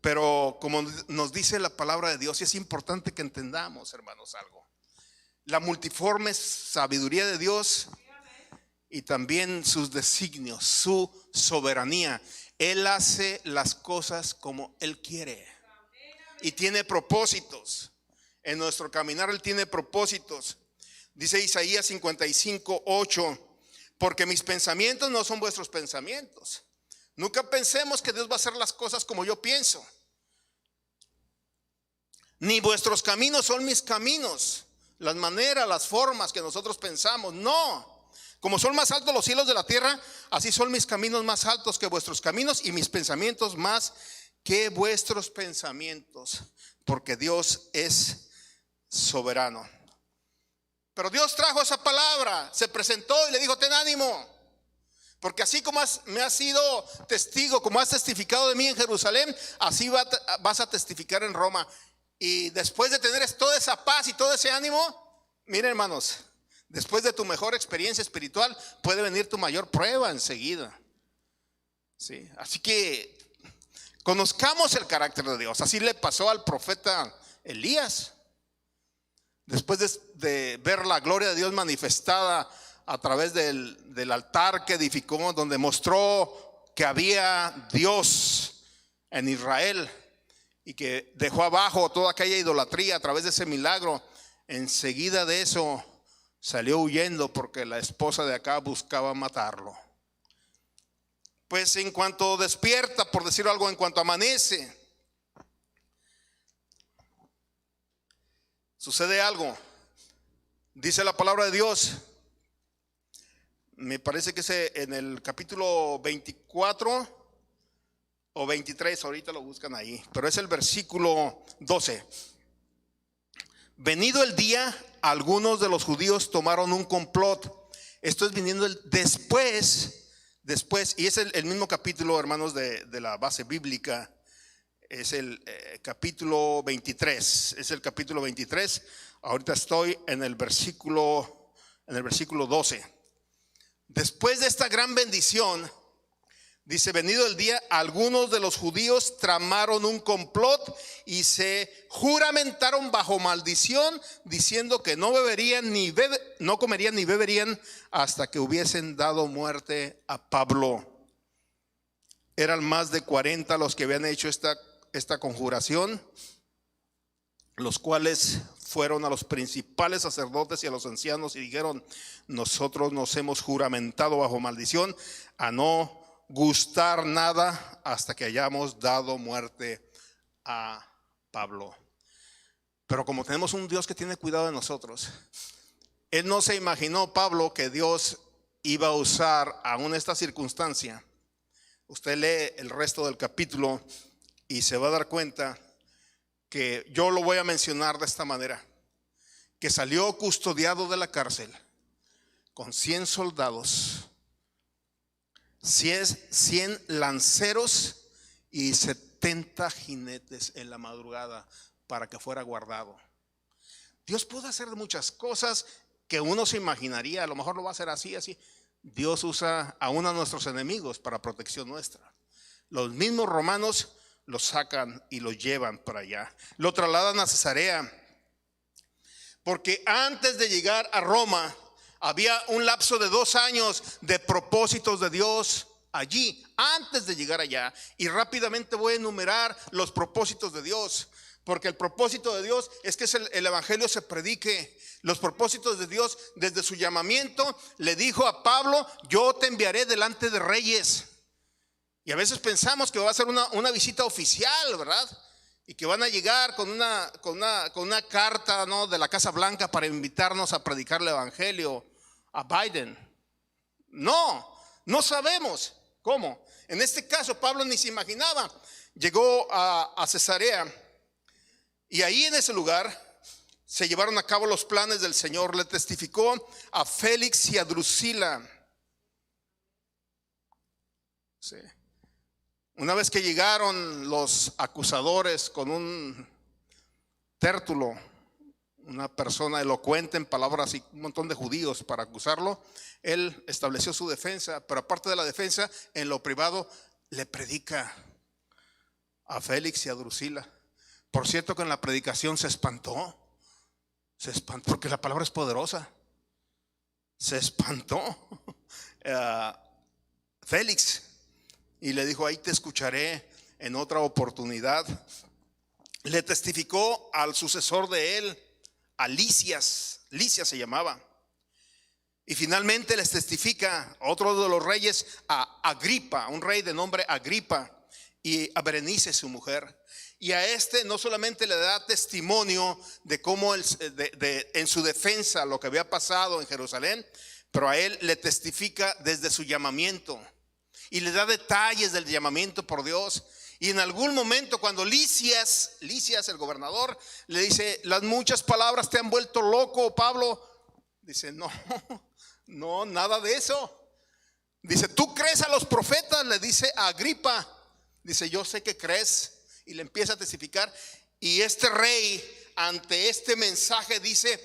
Pero como nos dice la palabra de Dios, y es importante que entendamos, hermanos, algo: la multiforme sabiduría de Dios y también sus designios, su soberanía. Él hace las cosas como Él quiere y tiene propósitos. En nuestro caminar Él tiene propósitos. Dice Isaías 55:8: porque mis pensamientos no son vuestros pensamientos. Nunca pensemos que Dios va a hacer las cosas como yo pienso. ni vuestros caminos son mis caminos. Las maneras, las formas que nosotros pensamos, no. Como son más altos los cielos de la tierra, así son mis caminos más altos que vuestros caminos, y mis pensamientos más que vuestros pensamientos, porque Dios es soberano. Pero Dios trajo esa palabra, se presentó y le dijo: ten ánimo, porque así como me has sido testigo, como has testificado de mí en Jerusalén, así vas a testificar en Roma. Y después de tener toda esa paz y todo ese ánimo, miren, hermanos, después de tu mejor experiencia espiritual puede venir tu mayor prueba enseguida. Sí, así que conozcamos el carácter de Dios. Así le pasó al profeta Elías. Después de ver la gloria de Dios manifestada a través del altar que edificó, donde mostró que había Dios en Israel y que dejó abajo toda aquella idolatría a través de ese milagro, enseguida de eso salió huyendo porque la esposa de acá buscaba matarlo. Pues en cuanto despierta, por decir algo, en cuanto amanece, sucede algo. Dice la palabra de Dios, me parece que es en el capítulo 24 o 23, ahorita lo buscan ahí, pero es el versículo 12. Venido el día, algunos de los judíos tomaron un complot. Esto es viniendo después, y es el mismo capítulo, hermanos, de la base bíblica. Es el capítulo 23. Es el capítulo 23. Ahorita estoy en el versículo 12. Después de esta gran bendición, dice: venido el día, algunos de los judíos tramaron un complot y se juramentaron bajo maldición, diciendo que no comerían ni beberían hasta que hubiesen dado muerte a Pablo. Eran más de 40 los que habían hecho esta conjuración, los cuales fueron a los principales sacerdotes y a los ancianos y dijeron: nosotros nos hemos juramentado bajo maldición a no gustar nada hasta que hayamos dado muerte a Pablo. Pero como tenemos un Dios que tiene cuidado de nosotros, él no se imaginó, Pablo, que Dios iba a usar aún esta circunstancia. Usted lee el resto del capítulo y se va a dar cuenta que yo lo voy a mencionar de esta manera: que salió custodiado de la cárcel con 100 soldados, 100 lanceros y 70 jinetes en la madrugada para que fuera guardado. Dios puede hacer muchas cosas que uno se imaginaría, a lo mejor lo va a hacer así. Dios usa aún a nuestros enemigos para protección nuestra. Los mismos romanos lo sacan y lo llevan para allá, lo trasladan a Cesarea, porque antes de llegar a Roma había un lapso de 2 años de propósitos de Dios allí, antes de llegar allá. Y rápidamente voy a enumerar los propósitos de Dios, porque el propósito de Dios es que el evangelio se predique. Los propósitos de Dios, desde su llamamiento, le dijo a Pablo: yo te enviaré delante de reyes. Y a veces pensamos que va a ser una visita oficial, ¿verdad? Y que van a llegar con una carta, ¿no?, de la Casa Blanca para invitarnos a predicar el evangelio a Biden. No sabemos cómo. En este caso Pablo ni se imaginaba. Llegó a Cesarea y ahí en ese lugar se llevaron a cabo los planes del Señor. Le testificó a Félix y a Drusila. Sí. Una vez que llegaron los acusadores con un Tértulo, una persona elocuente en palabras, y un montón de judíos para acusarlo, él estableció su defensa. Pero aparte de la defensa, en lo privado le predica a Félix y a Drusila. Por cierto que en la predicación se espantó porque la palabra es poderosa. Se espantó Félix y le dijo: ahí te escucharé en otra oportunidad. Le testificó al sucesor de él, a Licias se llamaba. Y finalmente les testifica a otro de los reyes, a Agripa, un rey de nombre Agripa, y a Berenice su mujer. Y a este no solamente le da testimonio de cómo en su defensa lo que había pasado en Jerusalén, pero a él le testifica desde su llamamiento y le da detalles del llamamiento por Dios. Y en algún momento cuando Lisias, el gobernador, le dice: las muchas palabras te han vuelto loco, Pablo. Dice: no, nada de eso. Dice: ¿tú crees a los profetas? Le dice a Agripa. Dice: yo sé que crees. Y le empieza a testificar. Y este rey, ante este mensaje, dice: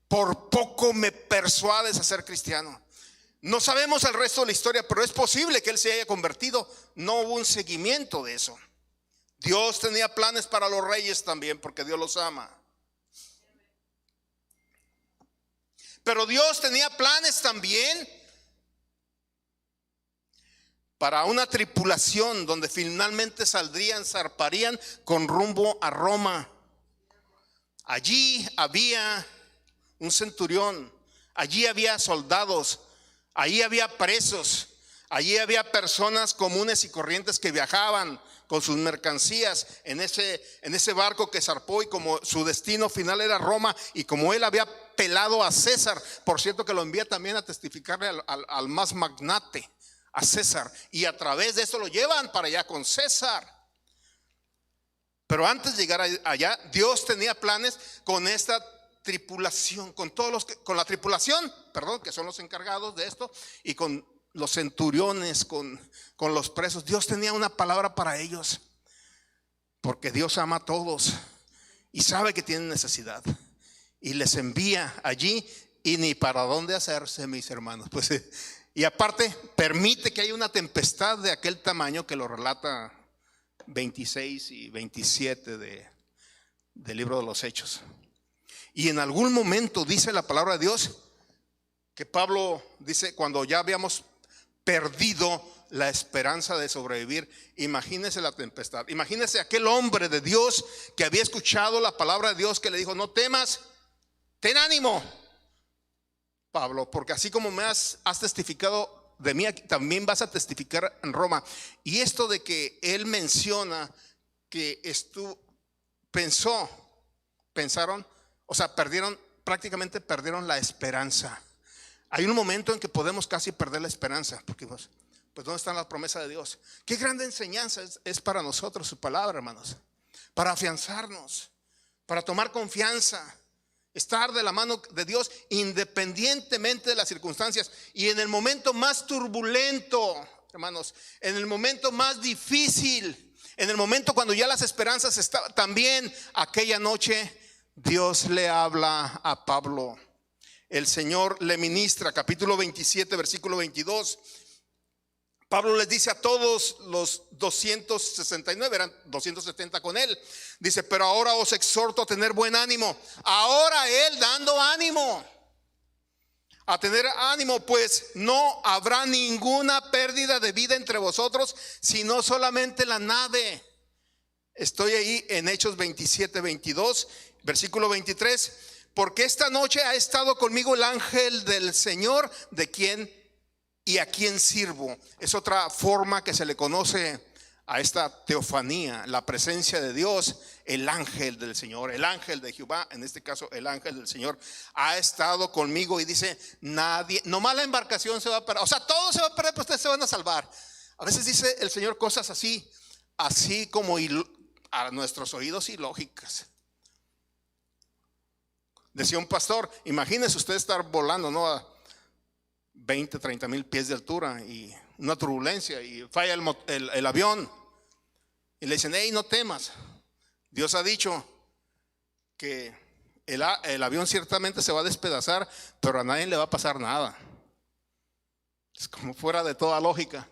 por poco me persuades a ser cristiano. No sabemos el resto de la historia, pero es posible que él se haya convertido. No hubo un seguimiento de eso. Dios tenía planes para los reyes también, porque Dios los ama. Pero Dios tenía planes también para una tripulación donde finalmente zarparían con rumbo a Roma. Allí había un centurión, allí había soldados, allí había presos, allí había personas comunes y corrientes que viajaban con sus mercancías en ese barco que zarpó, y como su destino final era Roma, y como él había pelado a César, por cierto que lo envía también a testificarle al más magnate, a César, y a través de eso lo llevan para allá con César. Pero antes de llegar allá, Dios tenía planes con esta tripulación, con la tripulación, que son los encargados de esto, y con los centuriones, con los presos. Dios tenía una palabra para ellos, porque Dios ama a todos y sabe que tienen necesidad, y les envía allí, y ni para dónde hacerse, mis hermanos. Pues y aparte permite que haya una tempestad de aquel tamaño que lo relata 26 y 27 del libro de los Hechos. Y en algún momento dice la palabra de Dios que Pablo dice: cuando ya habíamos perdido la esperanza de sobrevivir. Imagínese la tempestad, imagínese aquel hombre de Dios que había escuchado la palabra de Dios, que le dijo: no temas, ten ánimo, Pablo, porque así como me has testificado de mí, también vas a testificar en Roma. Y esto de que él menciona que prácticamente perdieron la esperanza. Hay un momento en que podemos casi perder la esperanza, porque pues ¿dónde está la promesa de Dios? Qué grande enseñanza es para nosotros su palabra, hermanos, para afianzarnos, para tomar confianza, estar de la mano de Dios independientemente de las circunstancias. Y en el momento más turbulento, hermanos, en el momento más difícil, en el momento cuando ya las esperanzas estaban, también aquella noche Dios le habla a Pablo. El Señor le ministra, capítulo 27, versículo 22. Pablo les dice a todos los 269, eran 270 con él. Dice: pero ahora os exhorto a tener buen ánimo. Ahora él dando ánimo, a tener ánimo, pues no habrá ninguna pérdida de vida entre vosotros, sino solamente la nave. Estoy ahí en Hechos 27, 22, versículo 23. Porque esta noche ha estado conmigo el ángel del Señor, de quien y a quien sirvo. Es otra forma que se le conoce a esta teofanía, la presencia de Dios. El ángel del Señor, el ángel de Jehová, en este caso el ángel del Señor, ha estado conmigo. Y dice: nadie, nomás la embarcación se va a perder, o sea, todo se va a perder, pero ustedes se van a salvar. A veces dice el Señor cosas así como a nuestros oídos ilógicas. Decía un pastor: imagínese usted estar volando, ¿no?, a 20, 30 mil pies de altura, y una turbulencia, y falla el avión, y le dicen: hey, no temas, Dios ha dicho que el avión ciertamente se va a despedazar, pero a nadie le va a pasar nada. Es como fuera de toda lógica,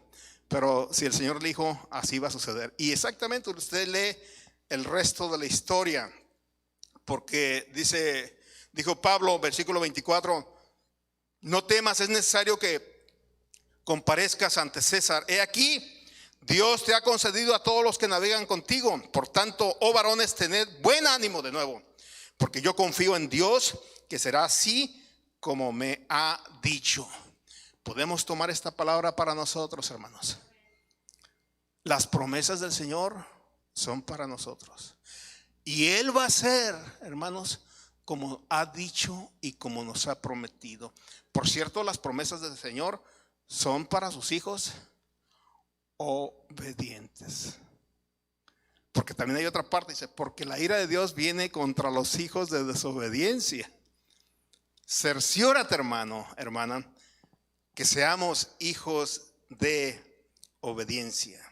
pero si el Señor dijo, así va a suceder. Y exactamente usted lee el resto de la historia, porque dijo Pablo, versículo 24: no temas, es necesario que comparezcas ante César. He aquí, Dios te ha concedido a todos los que navegan contigo. Por tanto, oh varones, tened buen ánimo de nuevo, porque yo confío en Dios, que será así como me ha dicho. Podemos tomar esta palabra para nosotros, hermanos. Las promesas del Señor son para nosotros. Y Él va a ser, hermanos, como ha dicho y como nos ha prometido. Por cierto, las promesas del Señor son para sus hijos obedientes. Porque también hay otra parte, dice, porque la ira de Dios viene contra los hijos de desobediencia. Cerciórate, hermano, hermana, que seamos hijos de obediencia.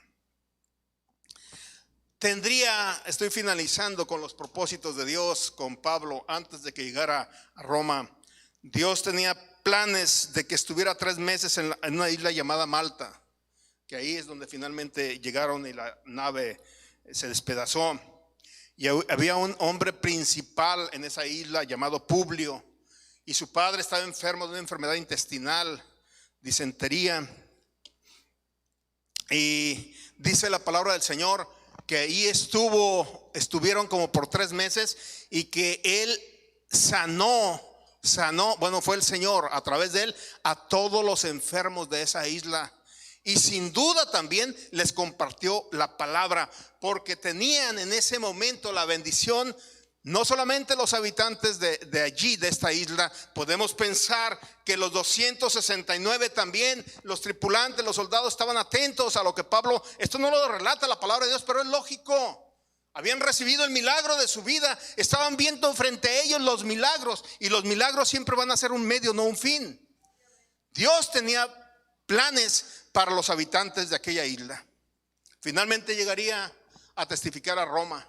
Estoy finalizando con los propósitos de Dios con Pablo antes de que llegara a Roma. Dios tenía planes de que estuviera 3 meses en una isla llamada Malta, que ahí es donde finalmente llegaron y la nave se despedazó. Y había un hombre principal en esa isla llamado Publio, y su padre estaba enfermo de una enfermedad intestinal, disentería. Y dice la palabra del Señor que ahí estuvieron como por 3 meses y que él sanó, bueno, fue el Señor a través de él a todos los enfermos de esa isla. Y sin duda también les compartió la palabra, porque tenían en ese momento la bendición. No solamente los habitantes de allí, de esta isla, podemos pensar que los 269 también, los tripulantes, los soldados estaban atentos a lo que Pablo, esto no lo relata la palabra de Dios, pero es lógico. Habían recibido el milagro de su vida, estaban viendo frente a ellos los milagros, y los milagros siempre van a ser un medio, no un fin. Dios tenía planes para los habitantes de aquella isla. Finalmente llegaría a testificar a Roma.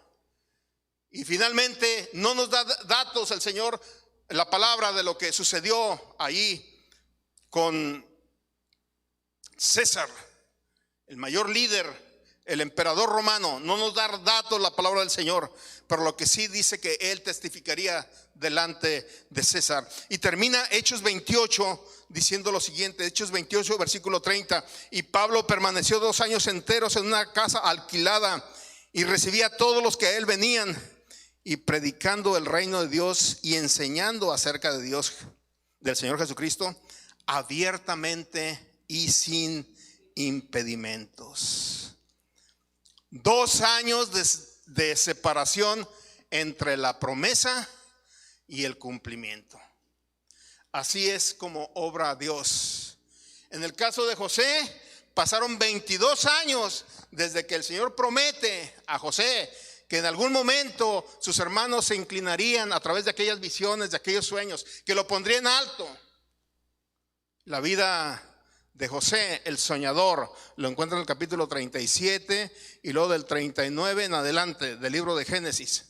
Y finalmente no nos da datos el Señor, la palabra de lo que sucedió allí con César, el mayor líder, el emperador romano. No nos da datos la palabra del Señor, pero lo que sí dice que él testificaría delante de César. Y termina Hechos 28 diciendo lo siguiente, Hechos 28 versículo 30: y Pablo permaneció 2 años enteros en una casa alquilada y recibía a todos los que a él venían, y predicando el reino de Dios y enseñando acerca de Dios, del Señor Jesucristo, abiertamente y sin impedimentos. 2 años de separación entre la promesa y el cumplimiento. Así es como obra Dios. En el caso de José, pasaron 22 años desde que el Señor promete a José que en algún momento sus hermanos se inclinarían a través de aquellas visiones, de aquellos sueños, que lo pondrían alto. La vida de José, el soñador, lo encuentra en el capítulo 37 y luego del 39 en adelante del libro de Génesis.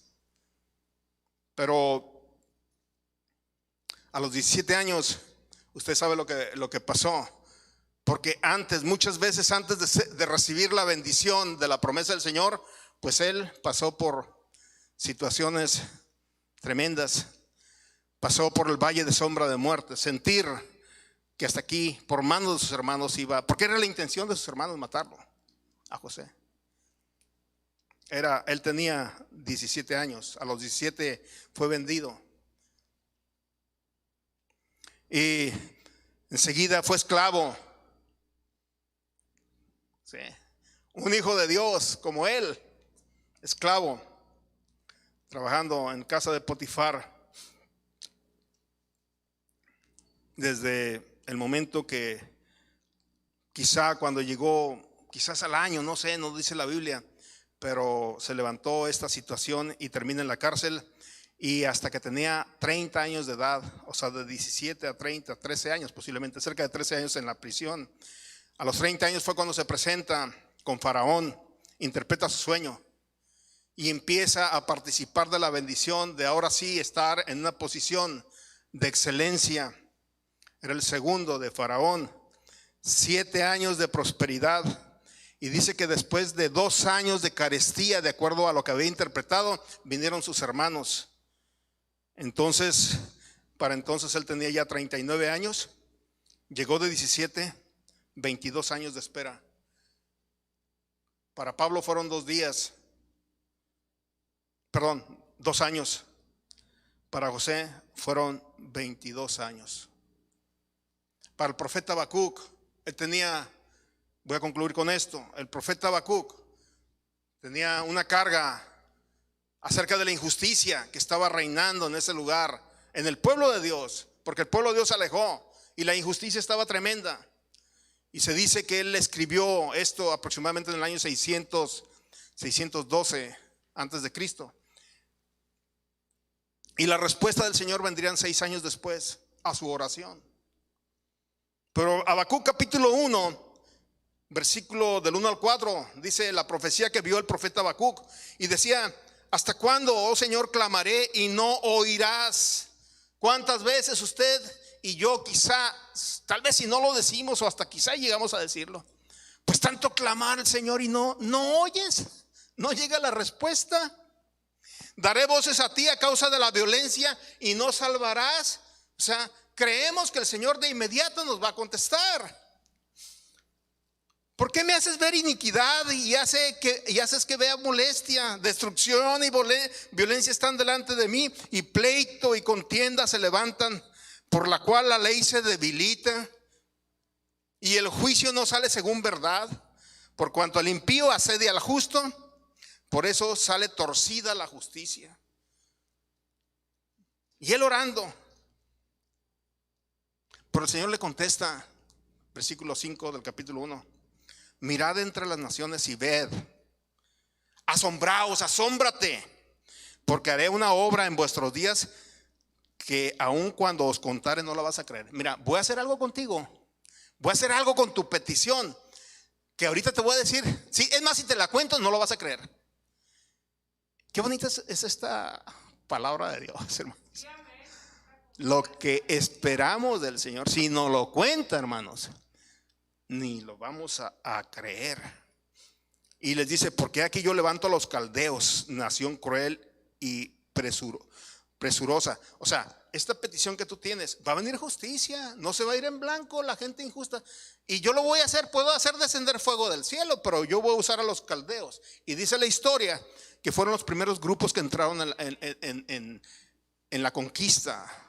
Pero a los 17 años, usted sabe lo que pasó. Porque muchas veces antes de recibir la bendición de la promesa del Señor, pues él pasó por situaciones tremendas. Pasó por el valle de sombra de muerte, sentir que hasta aquí, por manos de sus hermanos iba, porque era la intención de sus hermanos matarlo a José. Él tenía 17 años, a los 17 fue vendido. Y enseguida fue esclavo. Sí. Un hijo de Dios como él, esclavo, trabajando en casa de Potifar. Desde el momento que quizá cuando llegó, quizás al año, no sé, no dice la Biblia, pero se levantó esta situación y termina en la cárcel. Y hasta que tenía 30 años de edad, o sea, de 17 a 30, 13 años, posiblemente cerca de 13 años en la prisión. A los 30 años fue cuando se presenta con Faraón, interpreta su sueño y empieza a participar de la bendición de ahora sí estar en una posición de excelencia. Era el segundo de Faraón. 7 años de prosperidad. Y dice que después de 2 años de carestía, de acuerdo a lo que había interpretado, vinieron sus hermanos. Entonces, para entonces él tenía ya 39 años. Llegó de 17, 22 años de espera. Para Pablo fueron 2 años. Para José fueron 22 años. Para el profeta Habacuc, él tenía, voy a concluir con esto, el profeta Habacuc tenía una carga acerca de la injusticia que estaba reinando en ese lugar, en el pueblo de Dios, porque el pueblo de Dios se alejó y la injusticia estaba tremenda. Y se dice que él escribió esto aproximadamente en el año 612 antes de Cristo. Y la respuesta del Señor vendrían 6 años después a su oración. Pero Habacuc capítulo 1, versículo del 1 al 4, dice la profecía que vio el profeta Habacuc y decía: ¿hasta cuándo, oh Señor, clamaré y no oirás? ¿Cuántas veces usted y yo quizá, tal vez si no lo decimos o hasta quizá llegamos a decirlo, pues tanto clamar al Señor y no oyes, no llega la respuesta? Daré voces a ti a causa de la violencia y no salvarás. O sea, creemos que el Señor de inmediato nos va a contestar. ¿Por qué me haces ver iniquidad y haces que vea molestia? Destrucción y violencia están delante de mí, y pleito y contienda se levantan, por la cual la ley se debilita y el juicio no sale según verdad. Por cuanto el impío asedia al justo, por eso sale torcida la justicia. Y él orando, pero el Señor le contesta, versículo 5 del capítulo 1: mirad entre las naciones y ved, asombraos, asómbrate, porque haré una obra en vuestros días que aun cuando os contare no la vas a creer. Mira, voy a hacer algo contigo, voy a hacer algo con tu petición, que ahorita te voy a decir. Sí, es más, si te la cuento no lo vas a creer. Qué bonita es esta palabra de Dios, hermanos. Lo que esperamos del Señor, si nos lo cuenta, hermanos, ni lo vamos a creer. Y les dice: porque aquí yo levanto a los caldeos, nación cruel y presurosa. O sea, esta petición que tú tienes, va a venir justicia, no se va a ir en blanco la gente injusta. Y yo lo voy a hacer, puedo hacer descender fuego del cielo, pero yo voy a usar a los caldeos. Y dice la historia que fueron los primeros grupos que entraron en la conquista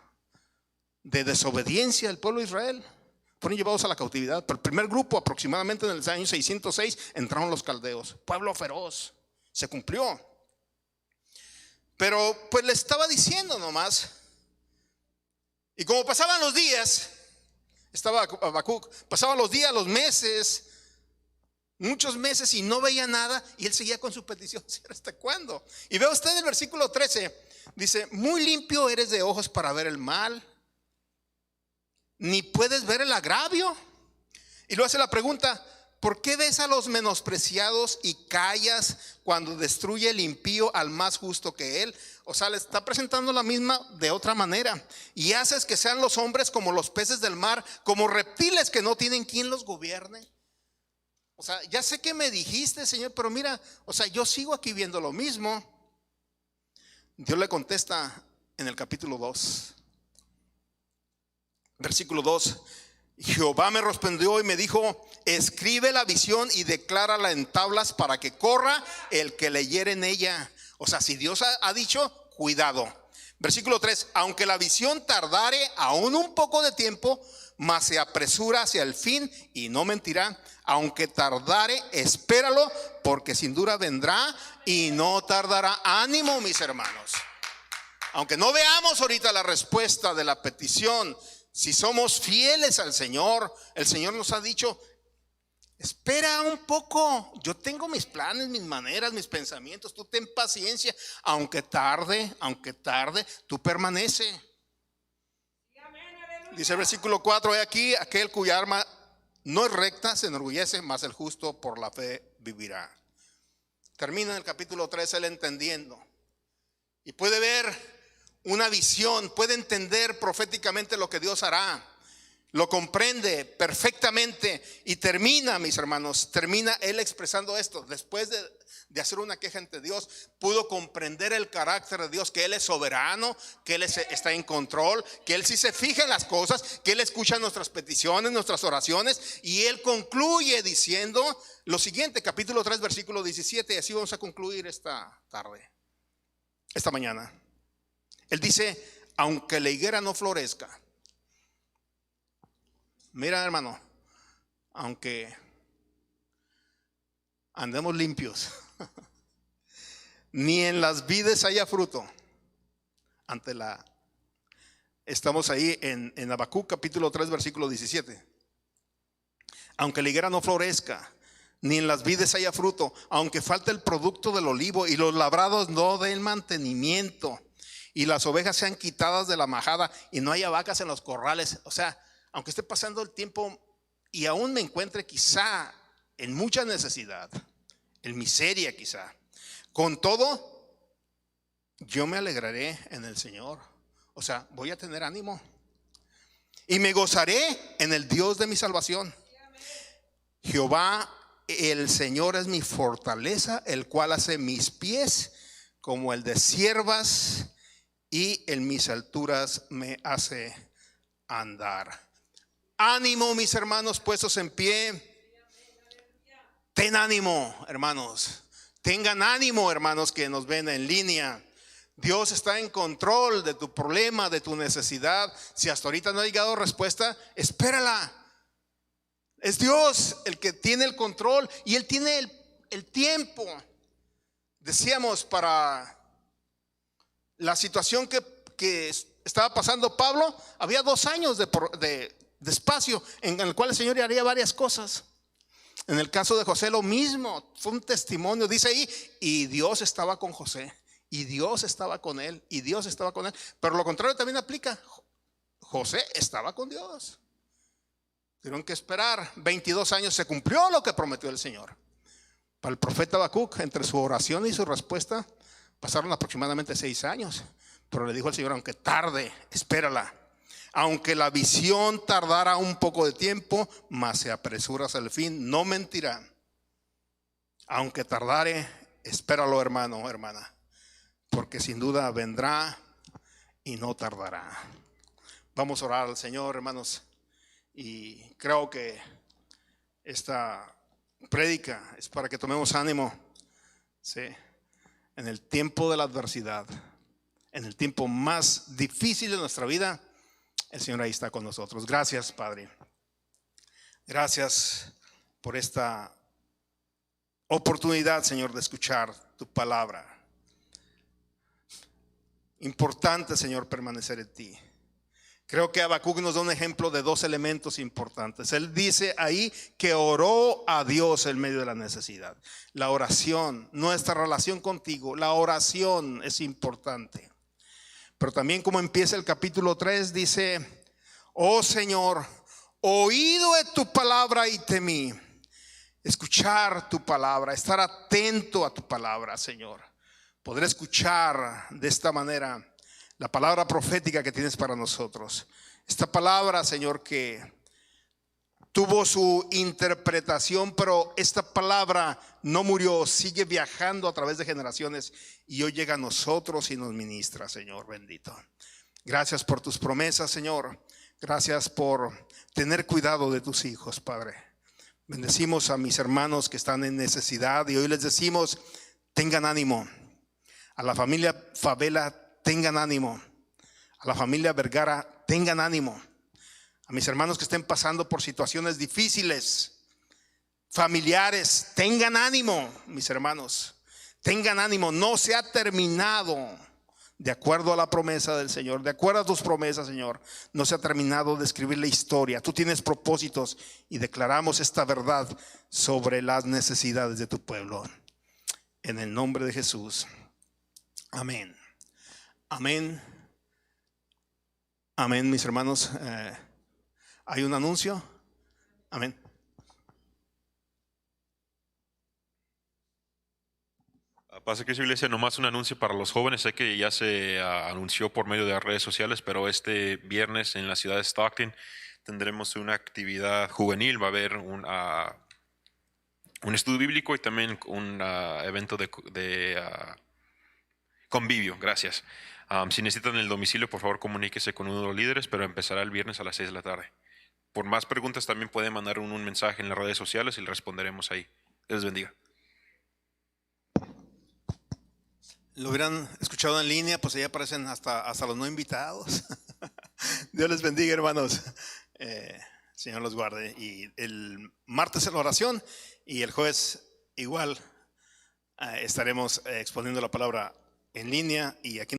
de desobediencia del pueblo de Israel. Fueron llevados a la cautividad. Pero el primer grupo, aproximadamente en el año 606, entraron los caldeos. Pueblo feroz. Se cumplió. Pero pues le estaba diciendo nomás. Y como pasaban los días, estaba Habacuc, pasaban los días, los meses, muchos meses, y no veía nada, y él seguía con su petición. ¿Hasta cuándo? Y ve usted el versículo 13, dice: muy limpio eres de ojos para ver el mal, ni puedes ver el agravio. Y luego hace la pregunta: ¿por qué ves a los menospreciados y callas cuando destruye el impío al más justo que él? O sea, le está presentando la misma de otra manera. Y haces que sean los hombres como los peces del mar, como reptiles que no tienen quien los gobierne. O sea, ya sé que me dijiste, Señor, pero mira, o sea, yo sigo aquí viendo lo mismo. Dios le contesta en el capítulo 2, versículo 2: Jehová me respondió y me dijo: escribe la visión y declárala en tablas para que corra el que leyere en ella. O sea, si Dios ha dicho, cuidado. Versículo 3: aunque la visión tardare aún un poco de tiempo, mas se apresura hacia el fin y no mentirá. Aunque tardare, espéralo, porque sin duda vendrá y no tardará. Ánimo, mis hermanos. Aunque no veamos ahorita la respuesta de la petición, si somos fieles al Señor, el Señor nos ha dicho: espera un poco, yo tengo mis planes, mis maneras, mis pensamientos, tú ten paciencia. Aunque tarde, tú permanece. Dice el versículo 4: he aquí aquel cuya arma no es recta se enorgullece, mas el justo por la fe vivirá. Termina en el capítulo 3 él entendiendo, y puede ver una visión, puede entender proféticamente lo que Dios hará, lo comprende perfectamente. Y termina, mis hermanos, termina él expresando esto. Después de hacer una queja ante Dios, pudo comprender el carácter de Dios, que Él es soberano, que Él está en control, que Él sí se fija en las cosas, que Él escucha nuestras peticiones, nuestras oraciones. Y Él concluye diciendo lo siguiente, capítulo 3, versículo 17, y así vamos a concluir esta tarde, esta mañana. Él dice: aunque la higuera no florezca. Mira, hermano, aunque andemos limpios, ni en las vides haya fruto. Estamos ahí en Habacuc capítulo 3 versículo 17. Aunque la higuera no florezca, ni en las vides haya fruto, aunque falte el producto del olivo y los labrados no den mantenimiento, y las ovejas sean quitadas de la majada y no haya vacas en los corrales. O sea, aunque esté pasando el tiempo y aún me encuentre quizá en mucha necesidad, en miseria quizá, con todo yo me alegraré en el Señor. O sea, voy a tener ánimo y me gozaré en el Dios de mi salvación. Jehová el Señor es mi fortaleza, el cual hace mis pies como el de siervas y en mis alturas me hace andar. Ánimo, mis hermanos puestos en pie. Ten ánimo, hermanos. Tengan ánimo, hermanos que nos ven en línea. Dios está en control de tu problema, de tu necesidad. Si hasta ahorita no ha llegado respuesta, espérala. Es Dios el que tiene el control y Él tiene el tiempo. Decíamos, para la situación que estaba pasando Pablo, había 2 años de espacio en el cual el Señor haría varias cosas. En el caso de José lo mismo, fue un testimonio, dice ahí, y Dios estaba con José, y Dios estaba con él, y Dios estaba con él. Pero lo contrario también aplica. José estaba con Dios. Tuvieron que esperar 22 años, se cumplió lo que prometió el Señor. Para el profeta Habacuc, entre su oración y su respuesta pasaron aproximadamente 6 años. Pero le dijo al Señor, aunque tarde, espérala. Aunque la visión tardara un poco de tiempo, mas se apresura hasta el fin, no mentirá. Aunque tardare, espéralo, hermano, hermana, porque sin duda vendrá y no tardará. Vamos a orar al Señor, hermanos, y creo que esta prédica es para que tomemos ánimo, ¿sí? En el tiempo de la adversidad, en el tiempo más difícil de nuestra vida, el Señor ahí está con nosotros. Gracias, Padre. Gracias por esta oportunidad, Señor, de escuchar tu palabra. Importante, Señor, permanecer en ti. Creo que Habacuc nos da un ejemplo de 2 elementos importantes. Él dice ahí que oró a Dios en medio de la necesidad. La oración, nuestra relación contigo, la oración es importante. Pero también, como empieza el capítulo 3, dice: oh Señor, oído es tu palabra y temí. Escuchar tu palabra, estar atento a tu palabra, Señor. Poder escuchar de esta manera la palabra profética que tienes para nosotros. Esta palabra, Señor, que tuvo su interpretación, pero esta palabra no murió, sigue viajando a través de generaciones y hoy llega a nosotros y nos ministra, Señor bendito. Gracias por tus promesas, Señor. Gracias por tener cuidado de tus hijos, Padre. Bendecimos a mis hermanos que están en necesidad y hoy les decimos: tengan ánimo. A la familia Favela, tengan ánimo. A la familia Vergara, tengan ánimo. A mis hermanos que estén pasando por situaciones difíciles, familiares, tengan ánimo, mis hermanos. Tengan ánimo, no se ha terminado. De acuerdo a la promesa del Señor, de acuerdo a tus promesas, Señor, no se ha terminado de escribir la historia. Tú tienes propósitos y declaramos esta verdad sobre las necesidades de tu pueblo. En el nombre de Jesús. Amén. Amén. Amén, mis hermanos. ¿Hay un anuncio? Amén. Pasa que su iglesia, nomás un anuncio para los jóvenes. Sé que ya se anunció por medio de las redes sociales, pero este viernes en la ciudad de Stockton tendremos una actividad juvenil. Va a haber un estudio bíblico y también un evento de convivio. Gracias. Si necesitan el domicilio, por favor comuníquese con uno de los líderes, pero empezará el viernes a las 6 de la tarde. Por más preguntas también pueden mandar un mensaje en las redes sociales y le responderemos ahí. Dios les bendiga. Lo hubieran escuchado en línea, pues ahí aparecen hasta los no invitados. Dios les bendiga, hermanos. Señor los guarde. Y el martes en la oración y el jueves igual estaremos exponiendo la palabra en línea y aquí